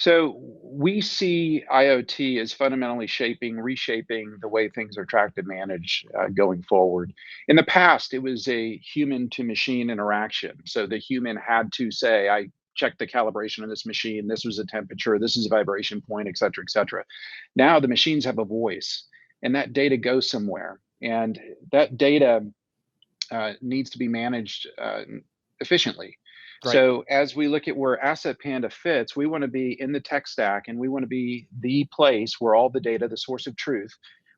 So we see IoT as fundamentally reshaping the way things are tracked and managed going forward. In the past, it was a human to machine interaction. So the human had to say, I checked the calibration of this machine. This was a temperature. This is a vibration point, et cetera, et cetera. Now the machines have a voice and that data goes somewhere. And that data needs to be managed efficiently. Right. So as we look at where Asset Panda fits, we want to be in the tech stack and we want to be the place where all the data, the source of truth,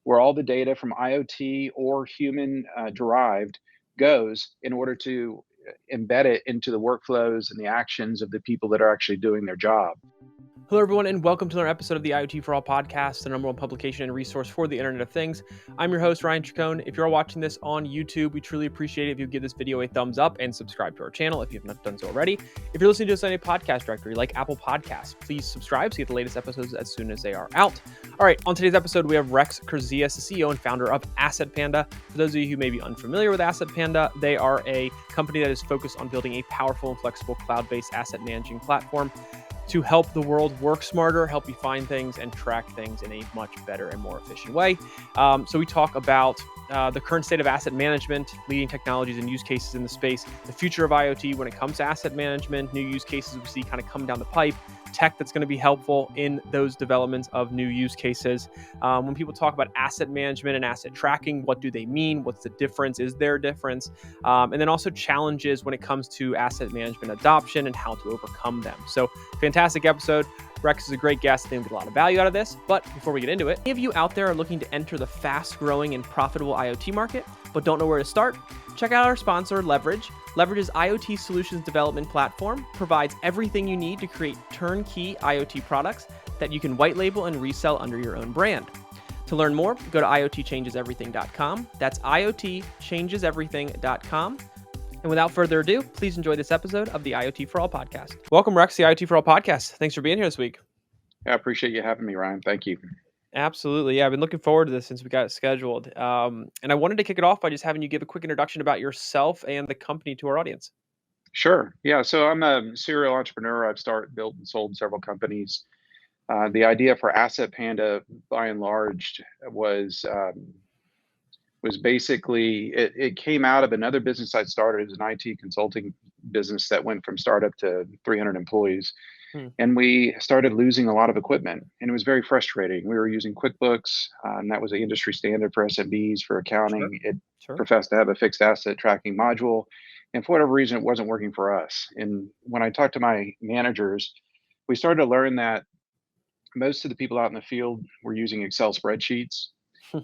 where all the data from IoT or human derived goes in order to embed it into the workflows and the actions of the people that are actually doing their job. Hello, everyone, and welcome to another episode of the IoT For All Podcast, the number one publication and resource for the Internet of Things. I'm your host, Ryan Chacon. If you're watching this on YouTube, we truly appreciate it if you give this video a thumbs up and subscribe to our channel if you have not done so already. If you're listening to us on a podcast directory like Apple Podcasts, please subscribe to get the latest episodes as soon as they are out. All right, on today's episode, we have Rex Kurzius, the CEO and founder of Asset Panda. For those of you who may be unfamiliar with Asset Panda, they are a company that is focused on building a powerful and flexible cloud-based asset managing platform to help the world work smarter, help you find things and track things in a much better and more efficient way. So we talk about the current state of asset management, leading technologies and use cases in the space, the future of IoT when it comes to asset management, new use cases we see kind of coming down the pipe, tech that's going to be helpful in those developments of new use cases. When people talk about asset management and asset tracking, what do they mean? What's the difference? Is there a difference? And then also challenges when it comes to asset management adoption and how to overcome them. So fantastic episode. Rex is a great guest. I think we'll get a lot of value out of this. But before we get into it, any of you out there are looking to enter the fast-growing and profitable IoT market, but don't know where to start? Check out our sponsor, Leverage. Leverage's IoT solutions development platform provides everything you need to create turnkey IoT products that you can white label and resell under your own brand. To learn more, go to iotchangeseverything.com. That's iotchangeseverything.com. And without further ado, please enjoy this episode of the IoT For All Podcast. Welcome, Rex, the IoT For All Podcast. Thanks for being here this week. I appreciate you having me, Ryan. Thank you. Absolutely. Yeah, I've been looking forward to this since we got it scheduled. And I wanted to kick it off by just having you give a quick introduction about yourself and the company to our audience. Sure. Yeah. So I'm a serial entrepreneur. I've built, and sold several companies. The idea for Asset Panda, by and large, was basically it came out of another business I'd started as an IT consulting business that went from startup to 300 employees. And we started losing a lot of equipment, and it was very frustrating. We were using QuickBooks, and that was the industry standard for SMBs for accounting. It professed to have a fixed asset tracking module, and for whatever reason, it wasn't working for us. And when I talked to my managers, we started to learn that most of the people out in the field were using Excel spreadsheets,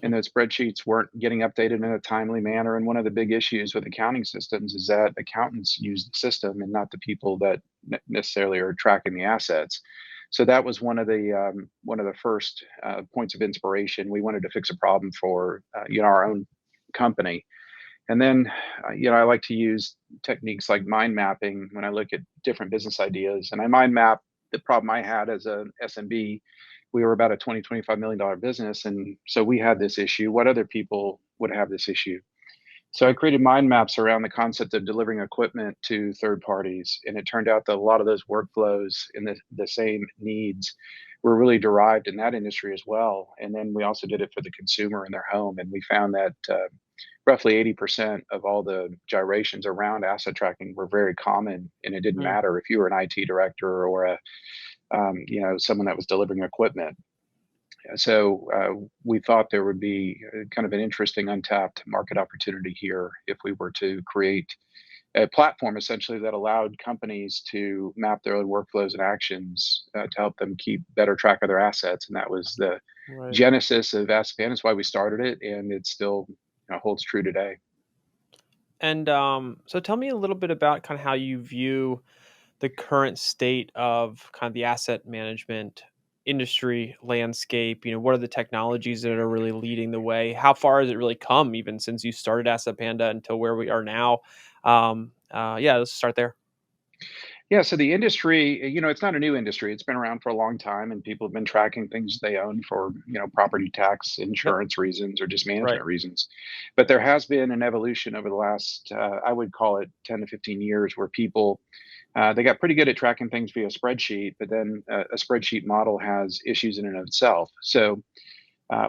and those spreadsheets weren't getting updated in a timely manner. And one of the big issues with accounting systems is that accountants use the system and not the people that necessarily are tracking the assets. So that was one of the first points of inspiration. We wanted to fix a problem for our own company. And then I like to use techniques like mind mapping when I look at different business ideas. And I mind map the problem I had as a SMB. We were about a $25 million business. And so we had this issue. What other people would have this issue? So I created mind maps around the concept of delivering equipment to third parties. And it turned out that a lot of those workflows and the same needs were really derived in that industry as well. And then we also did it for the consumer in their home. And we found that roughly 80% of all the gyrations around asset tracking were very common. And it didn't matter if you were an IT director or someone that was delivering equipment. So we thought there would be kind of an interesting untapped market opportunity here if we were to create a platform essentially that allowed companies to map their own workflows and actions to help them keep better track of their assets. And that was the genesis of Asset Panda. That's why we started it, and it still holds true today. And so tell me a little bit about kind of how you view the current state of kind of the asset management industry landscape. What are the technologies that are really leading the way? How far has it really come even since you started Asset Panda until where we are now? Let's start there. Yeah, so the industry, it's not a new industry. It's been around for a long time, and people have been tracking things they own for, property tax, Yep. insurance reasons, or just Right. management reasons. But there has been an evolution over the last, I would call it 10 to 15 years, where people they got pretty good at tracking things via spreadsheet, but then a spreadsheet model has issues in and of itself. So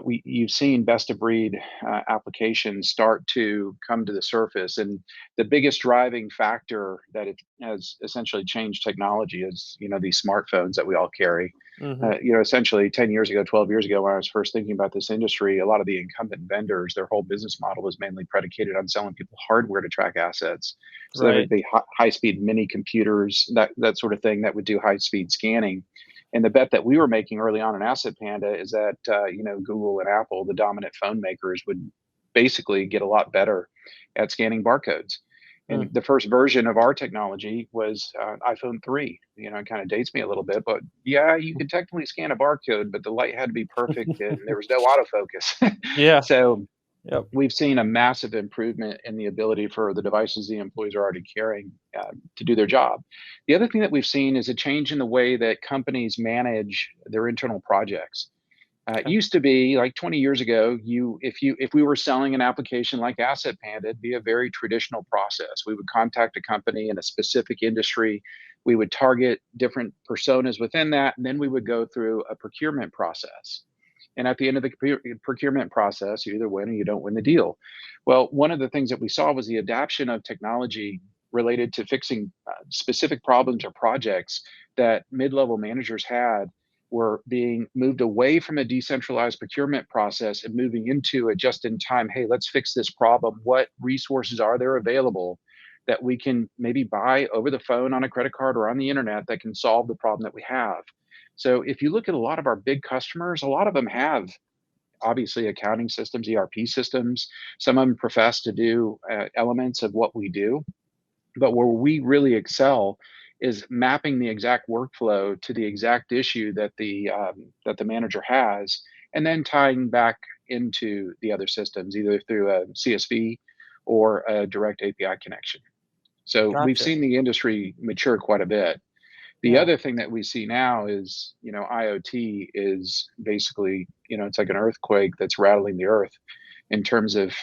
you've seen best of breed applications start to come to the surface, and the biggest driving factor that it has essentially changed technology is these smartphones that we all carry. Hmm. Essentially 10 years ago, 12 years ago, when I was first thinking about this industry, a lot of the incumbent vendors, their whole business model was mainly predicated on selling people hardware to track assets. So there would Right. be high speed mini computers, that sort of thing, that would do high speed scanning. And the bet that we were making early on in Asset Panda is that Google and Apple, the dominant phone makers, would basically get a lot better at scanning barcodes. And Mm. the first version of our technology was iPhone 3. It kind of dates me a little bit, but yeah, you could technically scan a barcode, but the light had to be perfect and there was no autofocus. Yeah. So Yep. we've seen a massive improvement in the ability for the devices the employees are already carrying to do their job. The other thing that we've seen is a change in the way that companies manage their internal projects. It Okay. used to be like 20 years ago, if we were selling an application like Asset Panda, it'd be a very traditional process. We would contact a company in a specific industry. We would target different personas within that, and then we would go through a procurement process. And at the end of the procurement process, you either win or you don't win the deal. Well, one of the things that we saw was the adoption of technology related to fixing specific problems or projects that mid-level managers had were being moved away from a decentralized procurement process and moving into a just in time, hey, let's fix this problem. What resources are there available that we can maybe buy over the phone, on a credit card, or on the internet that can solve the problem that we have? So if you look at a lot of our big customers, a lot of them have obviously accounting systems, ERP systems. Some of them profess to do elements of what we do, but where we really excel is mapping the exact workflow to the exact issue that the manager has, and then tying back into the other systems, either through a CSV or a direct API connection. So we've Gotcha. seen the industry mature quite a bit. The Yeah. other thing that we see now is, IoT is basically, it's like an earthquake that's rattling the earth in terms of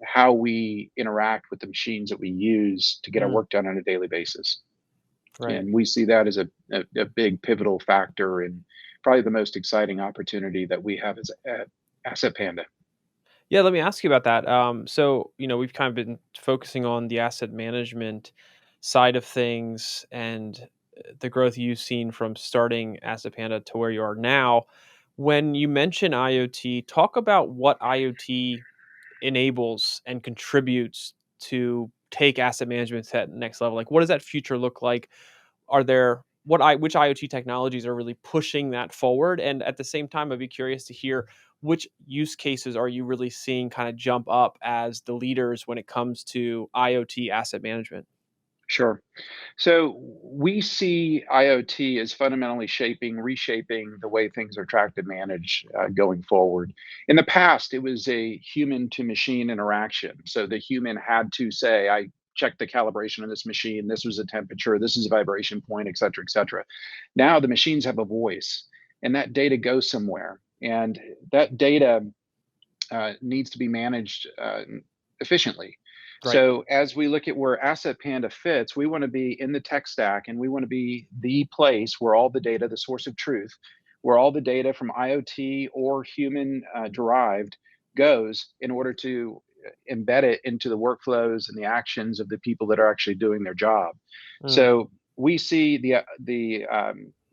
how we interact with the machines that we use to get our Mm. work done on a daily basis. Right. And we see that as a big pivotal factor and probably the most exciting opportunity that we have as at Asset Panda. Yeah, let me ask you about that. So, we've kind of been focusing on the asset management side of things and the growth you've seen from starting Asset Panda to where you are now. When you mention IoT, talk about what IoT enables and contributes to take asset management to that next level. Like, what does that future look like? Are there which IoT technologies are really pushing that forward? And at the same time, I'd be curious to hear which use cases are you really seeing kind of jump up as the leaders when it comes to IoT asset management? Sure. So we see IoT as fundamentally reshaping the way things are tracked and managed going forward. In the past, it was a human to machine interaction. So the human had to say, I checked the calibration of this machine. This was a temperature. This is a vibration point, et cetera, et cetera. Now the machines have a voice, and that data goes somewhere. And that data needs to be managed efficiently. Right. So as we look at where Asset Panda fits, we want to be in the tech stack, and we want to be the place where all the data, the source of truth, where all the data from IoT or human derived goes in order to embed it into the workflows and the actions of the people that are actually doing their job. Mm. So we see the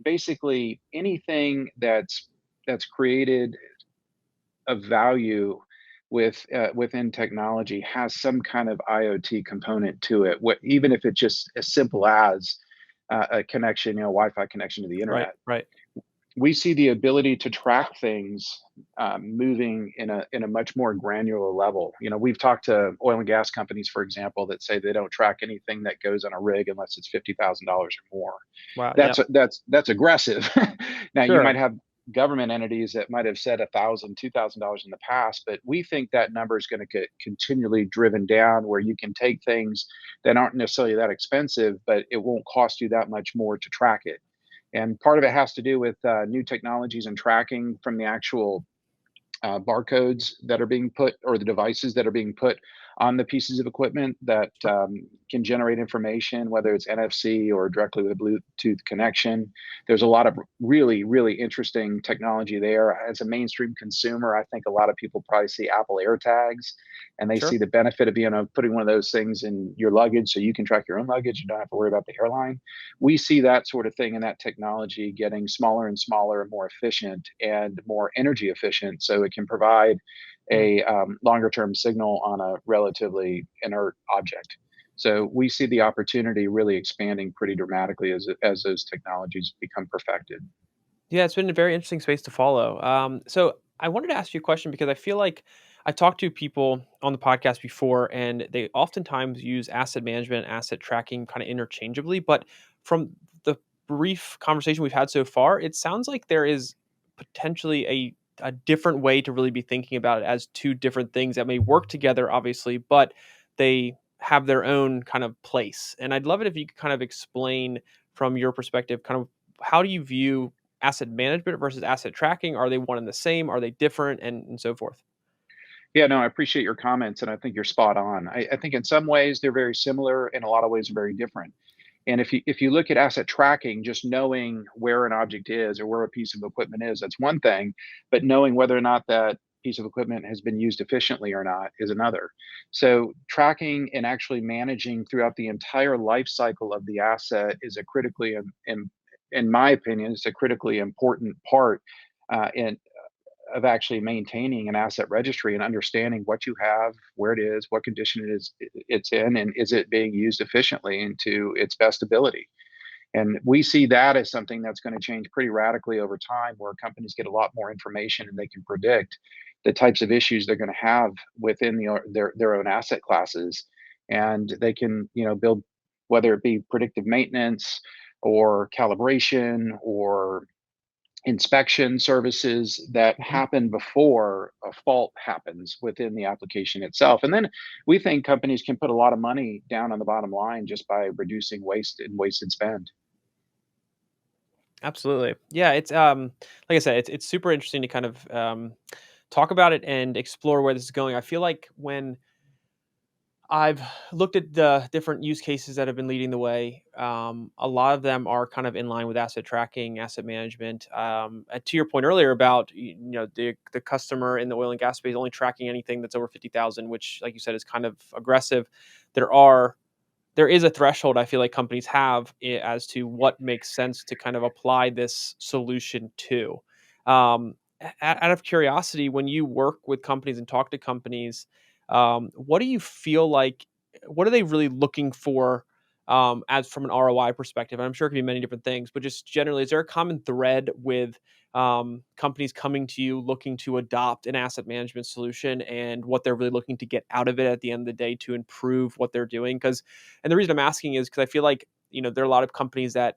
basically anything that's created of value within technology has some kind of IoT component to it. Even if it's just as simple as a connection, Wi-Fi connection to the Right. internet. Right. We see the ability to track things moving in a much more granular level. We've talked to oil and gas companies, for example, that say they don't track anything that goes on a rig unless it's $50,000 or more. Wow. That's Yep. that's aggressive. Now you might Sure. have government entities that might have said $1,000, $2,000 in the past, but we think that number is going to get continually driven down, where you can take things that aren't necessarily that expensive, but it won't cost you that much more to track it. And part of it has to do with new technologies and tracking from the actual barcodes that are being put, or the devices that are being put on the pieces of equipment that can generate information, whether it's NFC or directly with a Bluetooth connection. There's a lot of really, really interesting technology there. As a mainstream consumer, I think a lot of people probably see Apple AirTags, and they see the benefit of putting one of those things in your luggage so you can track your own luggage. You don't have to worry about the airline. We see that sort of thing and that technology getting smaller and smaller and more efficient and more energy efficient, so it can provide a longer term signal on a relatively inert object. So we see the opportunity really expanding pretty dramatically as those technologies become perfected. Yeah, it's been a very interesting space to follow. So I wanted to ask you a question because I feel like I've talked to people on the podcast before, and they oftentimes use asset management, asset tracking kind of interchangeably. But from the brief conversation we've had so far, it sounds like there is potentially a different way to really be thinking about it as two different things that may work together, obviously, but they have their own kind of place. And I'd love it if you could kind of explain from your perspective, kind of how do you view asset management versus asset tracking? Are they one and the same? Are they different, and so forth? Yeah, no, I appreciate your comments, and I think you're spot on. I think in some ways they're very similar, in a lot of ways very different. And if you look at asset tracking, just knowing where an object is or where a piece of equipment is, that's one thing. But knowing whether or not that piece of equipment has been used efficiently or not is another. So tracking and actually managing throughout the entire life cycle of the asset is a critically, in my opinion, it's a critically important part in of actually maintaining an asset registry and understanding what you have, where it is, what condition it's in, and is it being used efficiently and to its best ability. And we see that as something that's going to change pretty radically over time, where companies get a lot more information and they can predict the types of issues they're going to have within their own asset classes, and they can build, whether it be predictive maintenance or calibration or inspection services that Mhm. happen before a fault happens within the application itself. And then we think companies can put a lot of money down on the bottom line just by reducing waste and wasted spend. Absolutely. Yeah, it's like I said, it's super interesting to kind of talk about it and explore where this is going. I feel like when I've looked at the different use cases that have been leading the way. A lot of them are kind of in line with asset tracking, asset management. To your point earlier about the customer in the oil and gas space only tracking anything that's over 50,000, which, like you said, is kind of aggressive. There are there is a threshold I feel like companies have as to what makes sense to kind of apply this solution to. Out of curiosity, when you work with companies and talk to companies, what do you feel like? What are they really looking for as from an ROI perspective? And I'm sure it can be many different things, but just generally, is there a common thread with companies coming to you looking to adopt an asset management solution and what they're really looking to get out of it at the end of the day to improve what they're doing? And the reason I'm asking is because I feel like there are a lot of companies that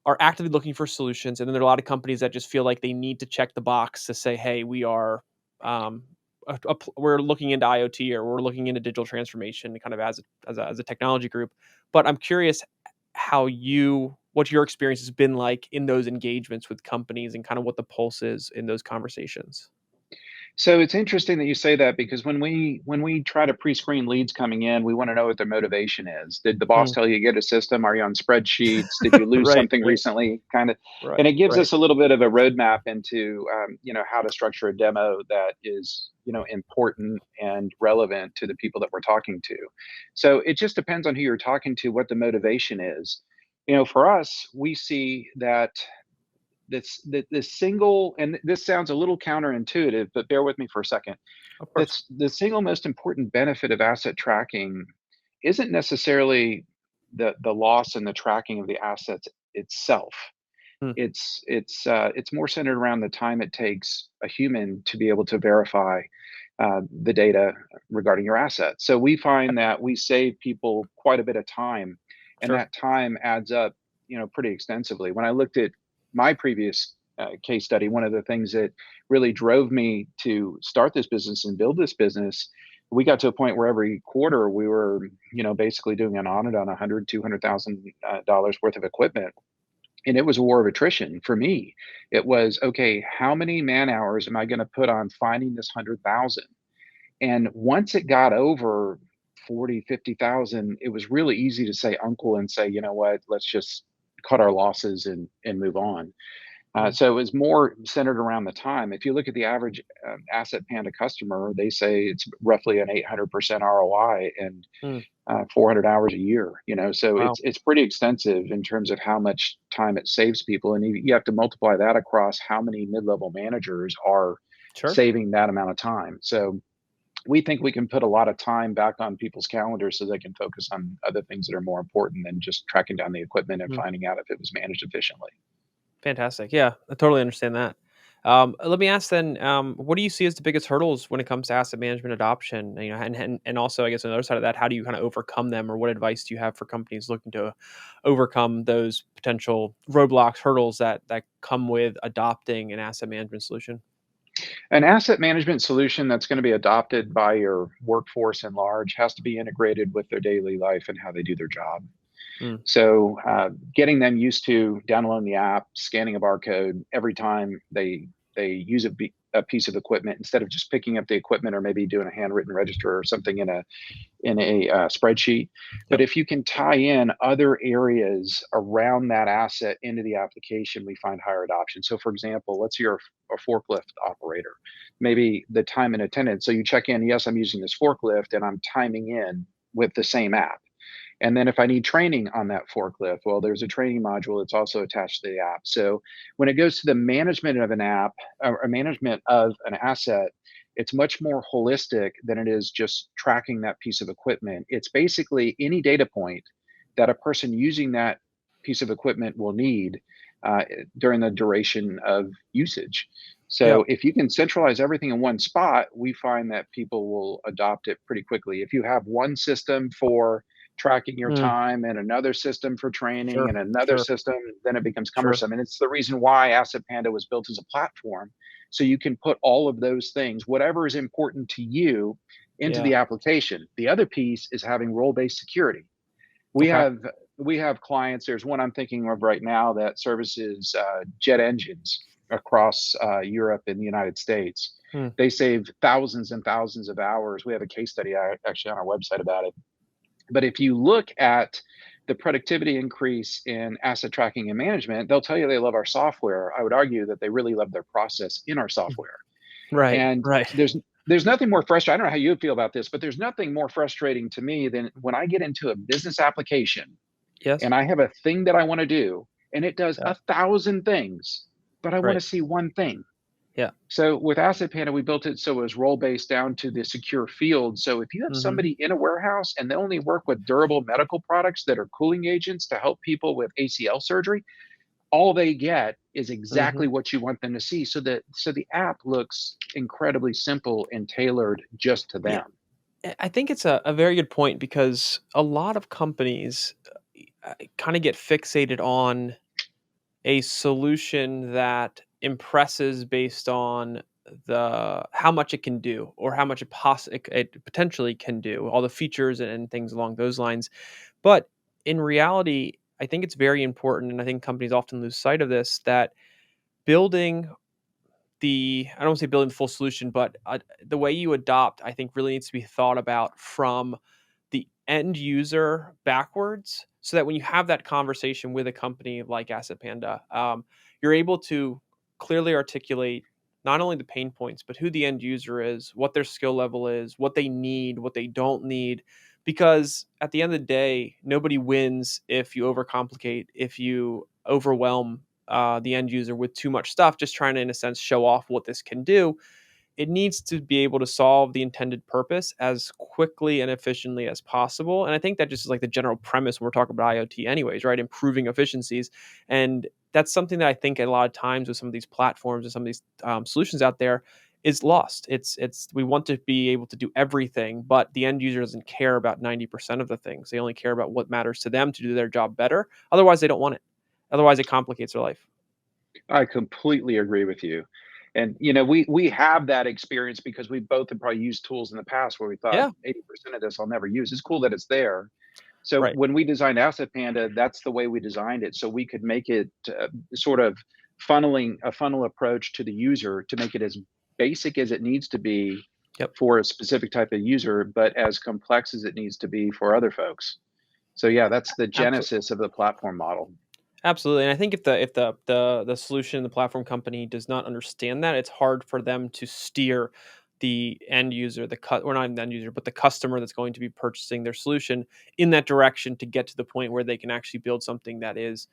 are actively looking for solutions, and then there are a lot of companies that just feel like they need to check the box to say, "Hey, we are um, we're looking into IoT or we're looking into digital transformation, kind of as a technology group." But I'm curious what your experience has been like in those engagements with companies and kind of what the pulse is in those conversations. So it's interesting that you say that, because when we try to pre-screen leads coming in, we want to know what their motivation is. Did the boss Mm. tell you to get a system? Are you on spreadsheets? Did you lose Right, something right, recently? Kind of, right, and it gives right. us a little bit of a roadmap into how to structure a demo that is important and relevant to the people that we're talking to. So it just depends on who you're talking to, what the motivation is. For us, we see that the single, and this sounds a little counterintuitive, but bear with me for a second. Of course. That's the single most important benefit of asset tracking isn't necessarily the loss and the tracking of the assets itself. Mm, It's more centered around the time it takes a human to be able to verify the data regarding your assets. So we find that we save people quite a bit of time, and sure. that time adds up, pretty extensively. When I looked at my previous case study. One of the things that really drove me to start this business and build this business, we got to a point where every quarter we were, basically doing an audit on $200,000 worth of equipment. And it was a war of attrition for me. It was, okay, how many man hours am I going to put on finding this 100,000? And once it got over 40, 50,000, it was really easy to say uncle and say, you know what, let's just cut our losses and move on. So it was more centered around the time. If you look at the average Asset Panda customer, they say it's roughly an 800% ROI and 400 hours a year. So Wow. it's pretty extensive in terms of how much time it saves people, and you have to multiply that across how many mid-level managers are saving that amount of time. So we think we can put a lot of time back on people's calendars so they can focus on other things that are more important than just tracking down the equipment and finding out if it was managed efficiently. Fantastic. Yeah, I totally understand that. Let me ask then, what do you see as the biggest hurdles when it comes to asset management adoption? And also, I guess on the other side of that, how do you kind of overcome them, or what advice do you have for companies looking to overcome those potential roadblocks, hurdles that come with adopting an asset management solution? An asset management solution that's going to be adopted by your workforce in large has to be integrated with their daily life and how they do their job. So getting them used to downloading the app, scanning a barcode every time they use a piece of equipment, instead of just picking up the equipment or maybe doing a handwritten register or something in a spreadsheet. But if you can tie in other areas around that asset into the application, we find higher adoption. So for example, let's say you're a forklift operator, maybe the time and attendance. So you check in, yes, I'm using this forklift and I'm timing in with the same app. And then if I need training on that forklift, well, there's a training module that's also attached to the app. So when it goes to the management of an app or management of an asset, it's much more holistic than it is just tracking that piece of equipment. It's basically any data point that a person using that piece of equipment will need during the duration of usage. So if you can centralize everything in one spot, we find that people will adopt it pretty quickly. If you have one system for tracking your time and another system for training and another system, then it becomes cumbersome. And it's the reason why Asset Panda was built as a platform. So you can put all of those things, whatever is important to you, into the application. The other piece is having role-based security. We have clients. There's one I'm thinking of right now that services jet engines across Europe and the United States. They save thousands and thousands of hours. We have a case study actually on our website about it. But if you look at the productivity increase in asset tracking and management, they'll tell you they love our software. I would argue that they really love their process in our software. And there's nothing more frustrating. I don't know how you feel about this, but there's nothing more frustrating to me than when I get into a business application and I have a thing that I want to do and it does 1,000 things, but I want to see one thing. So with Asset Panda, we built it so it was role-based down to the secure field. So if you have somebody in a warehouse and they only work with durable medical products that are cooling agents to help people with ACL surgery, all they get is exactly what you want them to see. So the app looks incredibly simple and tailored just to them. I think it's a very good point, because a lot of companies kind of get fixated on a solution that impresses based on how much it can do, or how much it potentially can do, all the features and things along those lines. But in reality, I think it's very important, and I think companies often lose sight of this, that building I don't want to say building the full solution, but the way you adopt, I think, really needs to be thought about from the end user backwards, so that when you have that conversation with a company like Asset Panda, you're able to clearly articulate not only the pain points, but who the end user is, what their skill level is, what they need, what they don't need. Because at the end of the day, nobody wins if you overcomplicate, if you overwhelm the end user with too much stuff, just trying to, in a sense, show off what this can do. It needs to be able to solve the intended purpose as quickly and efficiently as possible. And I think that just is like the general premise when we're talking about IoT anyways, right? Improving efficiencies. And that's something that I think a lot of times with some of these platforms and some of these solutions out there is lost. We want to be able to do everything, but the end user doesn't care about 90% of the things. They only care about what matters to them to do their job better. Otherwise, they don't want it. Otherwise, it complicates their life. I completely agree with you. And we have that experience because we both have probably used tools in the past where we thought Yeah, 80% of this I'll never use. It's cool that it's there. So right. when we designed Asset Panda, that's the way we designed it. So we could make it sort of funneling a funnel approach to the user to make it as basic as it needs to be Yep. for a specific type of user, but as complex as it needs to be for other folks. So yeah, that's the Absolutely. genesis of the platform model. Absolutely, and I think if the solution, the platform company does not understand that, it's hard for them to steer the end user, or not the end user, but the customer that's going to be purchasing their solution in that direction to get to the point where they can actually build something that is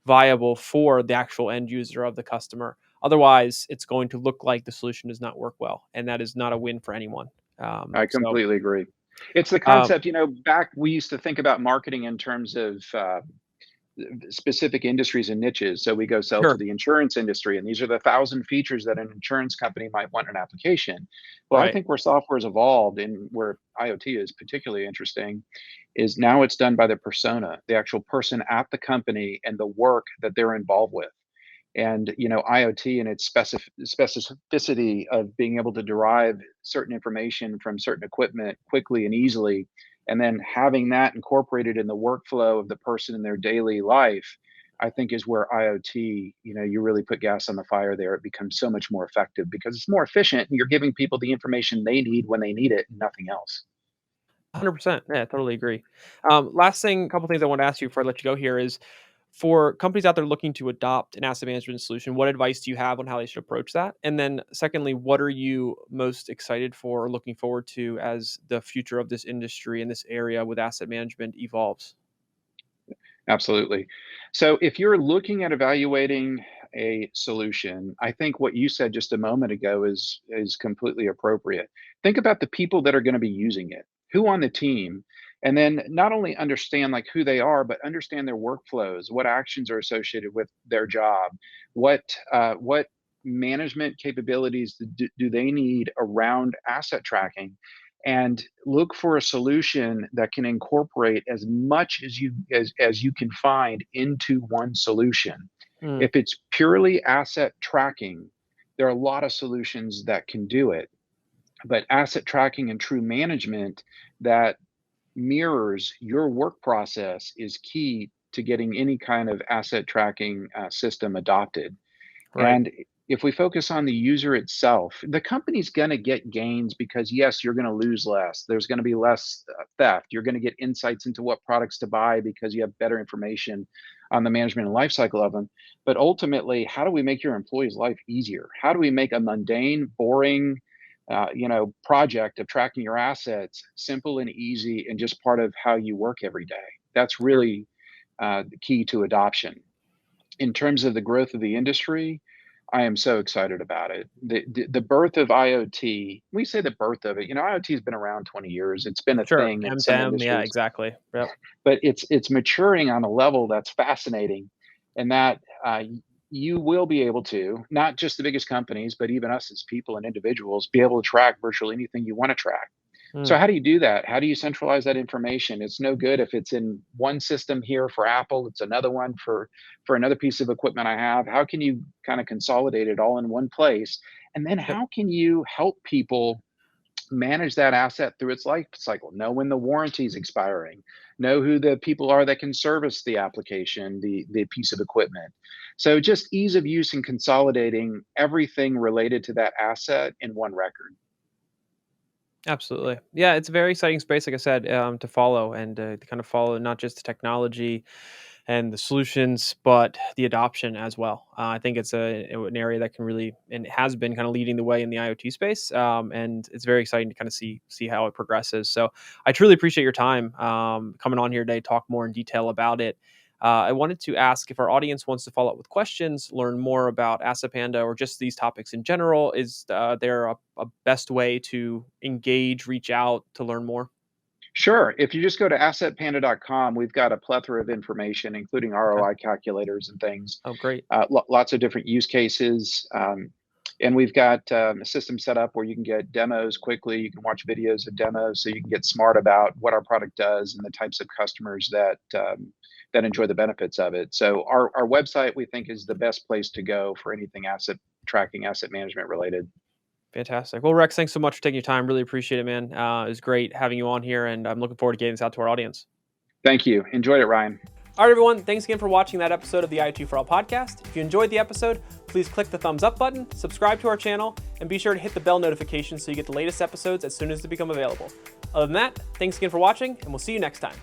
viable for the actual end user of the customer. Otherwise, it's going to look like the solution does not work well, and that is not a win for anyone. I So, completely agree. It's the um, concept, back we used to think about marketing in terms of specific industries and niches. So we go sell to sure, the insurance industry, and these are the 1,000 features that an insurance company might want in an application. Well, I right, think where software has evolved and where IoT is particularly interesting is now it's done by the persona, the actual person at the company and the work that they're involved with. And IoT and its specificity of being able to derive certain information from certain equipment quickly and easily, and then having that incorporated in the workflow of the person in their daily life, I think is where IoT, you really put gas on the fire there. It becomes so much more effective because it's more efficient and you're giving people the information they need when they need it and nothing else. 100%. Yeah, I totally agree. Last thing, a couple things I want to ask you before I let you go here is for companies out there looking to adopt an asset management solution, what advice do you have on how they should approach that? And then, secondly, what are you most excited for or looking forward to as the future of this industry in this area with asset management evolves? Absolutely. So if you're looking at evaluating a solution, I think what you said just a moment ago is completely appropriate. Think about the people that are going to be using it, who on the team, and then not only understand like who they are, but understand their workflows, what actions are associated with their job, what management capabilities do they need around asset tracking, and look for a solution that can incorporate as much as you can find into one solution. Mm, If it's purely asset tracking, there are a lot of solutions that can do it, but asset tracking and true management that mirrors your work process is key to getting any kind of asset tracking system adopted. right. And if we focus on the user itself, the company's going to get gains because, yes, you're going to lose less. There's going to be less theft. You're going to get insights into what products to buy because you have better information on the management and life cycle of them. But ultimately, how do we make your employees' life easier? How do we make a mundane, boring, project of tracking your assets simple and easy and just part of how you work every day? That's Sure. really the key to adoption. In terms of the growth of the industry, I am so excited about it. The birth of IoT, we say the birth of it, IoT has been around 20 years. It's been a Sure. thing in M to some M. Yeah, industries, exactly. Yep. but it's maturing on a level that's fascinating, and that you will be able to, not just the biggest companies, but even us as people and individuals, be able to track virtually anything you want to track. So Mm, how do you do that? How do you centralize that information? It's no good if it's in one system here for Apple, it's another one for another piece of equipment I have. How can you kind of consolidate it all in one place? And then yep. how can you help people manage that asset through its life cycle? Know when the warranty is expiring, know who the people are that can service the application, the piece of equipment. So just ease of use and consolidating everything related to that asset in one record. Absolutely. Yeah, it's a very exciting space, like I said, to follow and to kind of follow not just the technology and the solutions, but the adoption as well. I think it's an area that can really and has been kind of leading the way in the IoT space, and it's very exciting to kind of see how it progresses. So I truly appreciate your time coming on here today, talk more in detail about it. I wanted to ask if our audience wants to follow up with questions, learn more about Asset Panda, or just these topics in general. Is there a best way to engage, reach out to learn more? Sure. If you just go to assetpanda.com, we've got a plethora of information, including Okay. ROI calculators and things, Oh, great. lots of different use cases. And we've got a system set up where you can get demos quickly. You can watch videos of demos so you can get smart about what our product does and the types of customers that that enjoy the benefits of it. So our website, we think, is the best place to go for anything asset tracking, asset management related. Fantastic. Well, Rex, thanks so much for taking your time. Really appreciate it, man. It was great having you on here, and I'm looking forward to getting this out to our audience. Thank you. Enjoyed it, Ryan. All right, everyone. Thanks again for watching that episode of the IoT For All podcast. If you enjoyed the episode, please click the thumbs up button, subscribe to our channel, and be sure to hit the bell notification so you get the latest episodes as soon as they become available. Other than that, thanks again for watching, and we'll see you next time.